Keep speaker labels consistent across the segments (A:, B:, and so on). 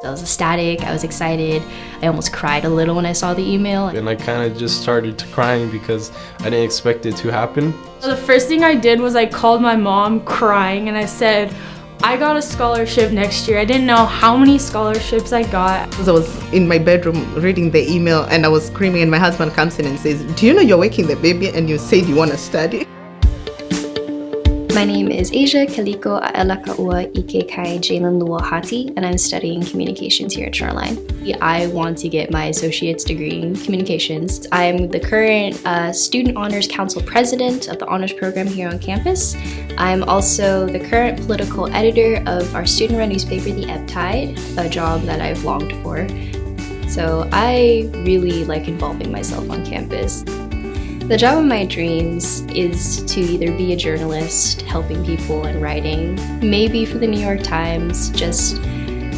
A: I was ecstatic, I was excited, I almost cried a little when I saw the email.
B: And I kind of just started crying because I didn't expect it to happen.
C: So the first thing I did was I called my mom crying and I said, I got a scholarship next year. I didn't know how many scholarships I got.
D: I was in my bedroom reading the email and I was screaming and my husband comes in and says, do you know you're waking the baby and you said you want to study?
A: My name is Asia Kaliko Aelakaua Ikekai Jalen Luahati, and I'm studying communications here at Shoreline. I want to get my associate's degree in communications. I'm the current Student Honors Council President of the honors program here on campus. I'm also the current political editor of our student-run newspaper, The Ebb Tide, a job that I've longed for. So I really like involving myself on campus. The job of my dreams is to either be a journalist, helping people and writing, maybe for the New York Times, just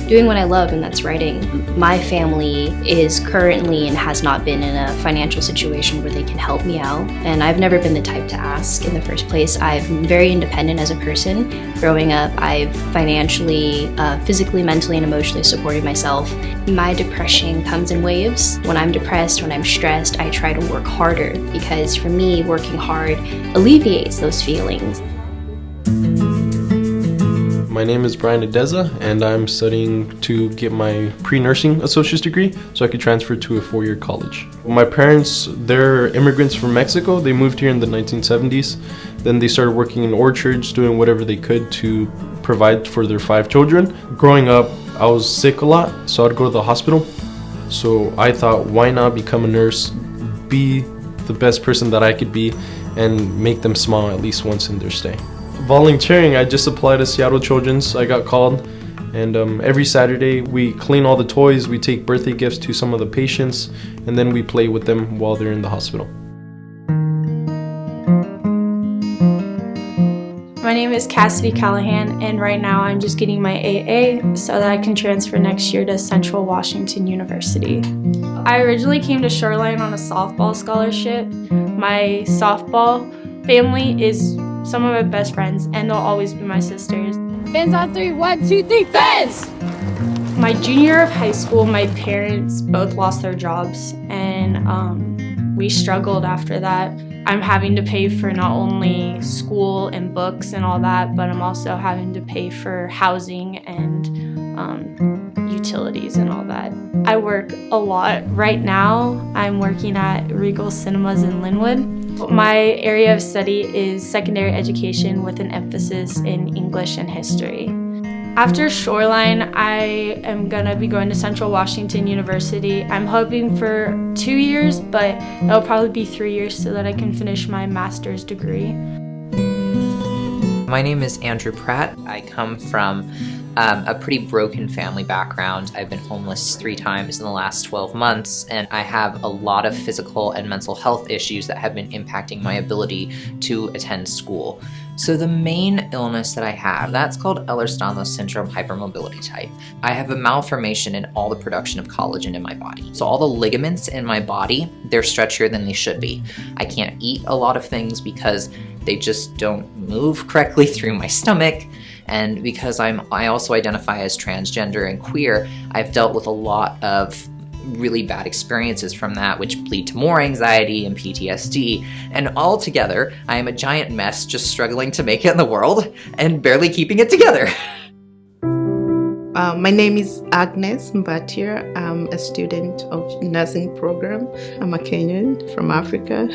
A: doing what I love, and that's writing. My family is currently and has not been in a financial situation where they can help me out, and I've never been the type to ask in the first place. I'm very independent as a person. Growing up, I've financially, physically, mentally, and emotionally supported myself. My depression comes in waves. When I'm depressed, when I'm stressed, I try to work harder because for me, working hard alleviates those feelings.
B: My name is Brian Adeza, and I'm studying to get my pre-nursing associate's degree so I could transfer to a 4-year college. My parents, they're immigrants from Mexico. They moved here in the 1970s. Then they started working in orchards, doing whatever they could to provide for their 5 children. Growing up, I was sick a lot, so I'd go to the hospital. So I thought, why not become a nurse, be the best person that I could be, and make them smile at least once in their stay. Volunteering, I just applied to Seattle Children's. I got called, and every Saturday we clean all the toys, we take birthday gifts to some of the patients, and then we play with them while they're in the hospital.
C: My name is Cassidy Callahan, and right now I'm just getting my AA so that I can transfer next year to Central Washington University. I originally came to Shoreline on a softball scholarship. My softball family is some of my best friends, and they'll always be my sisters.
E: Fans on 3, 1, 2, 3, fans!
C: My junior year of high school, my parents both lost their jobs, and we struggled after that. I'm having to pay for not only school and books and all that, but I'm also having to pay for housing and utilities and all that. I work a lot. Right now, I'm working at Regal Cinemas in Linwood. My area of study is secondary education with an emphasis in English and history. After Shoreline, I am gonna be going to Central Washington University. I'm hoping for 2 years, but it'll probably be 3 years so that I can finish my master's degree.
F: My name is Andrew Pratt. I come from a pretty broken family background. I've been homeless 3 times in the last 12 months, and I have a lot of physical and mental health issues that have been impacting my ability to attend school. So the main illness that I have, that's called Ehlers-Danlos syndrome hypermobility type. I have a malformation in all the production of collagen in my body. So all the ligaments in my body, they're stretchier than they should be. I can't eat a lot of things because they just don't move correctly through my stomach. And because I also identify as transgender and queer, I've dealt with a lot of really bad experiences from that, which lead to more anxiety and PTSD. And altogether, I am a giant mess just struggling to make it in the world and barely keeping it together.
D: My name is Agnes Battier. I'm a student of nursing program. I'm a Kenyan from Africa.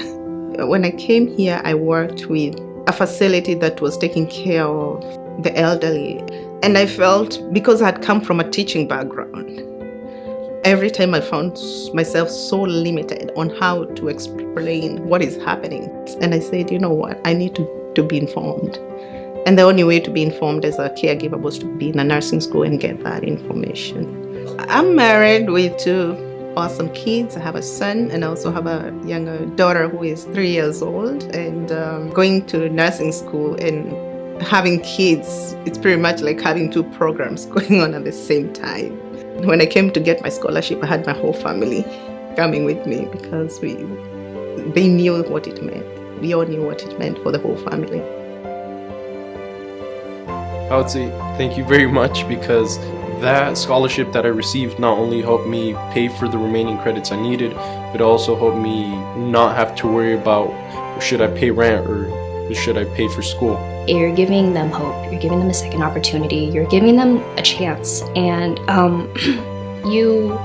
D: When I came here, I worked with a facility that was taking care of the elderly. And I felt, because I had come from a teaching background, every time I found myself so limited on how to explain what is happening. And I said, you know what, I need to be informed. And the only way to be informed as a caregiver was to be in a nursing school and get that information. I'm married with 2 awesome kids. I have a son, and I also have a younger daughter who is 3 years old. And going to nursing school and having kids, it's pretty much like having 2 programs going on at the same time. When I came to get my scholarship, I had my whole family coming with me because they knew what it meant. We all knew what it meant for the whole family.
B: I would say thank you very much, because That scholarship that I received not only helped me pay for the remaining credits I needed, but also helped me not have to worry about should I pay rent or should I pay for school.
A: You're giving them hope, you're giving them a second opportunity, you're giving them a chance, and you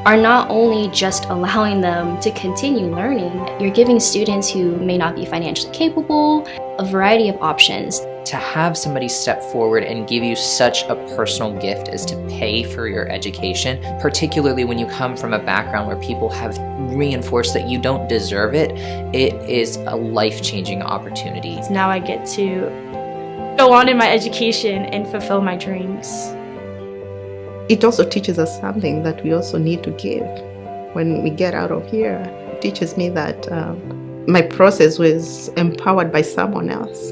A: are not only just allowing them to continue learning, you're giving students who may not be financially capable a variety of options.
F: To have somebody step forward and give you such a personal gift as to pay for your education, particularly when you come from a background where people have reinforced that you don't deserve it, it is a life-changing opportunity.
C: Now I get to go on in my education and fulfill my dreams.
D: It also teaches us something that we also need to give when we get out of here. It teaches me that my process was empowered by someone else.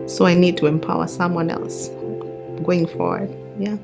D: So I need to empower someone else going forward. Yeah.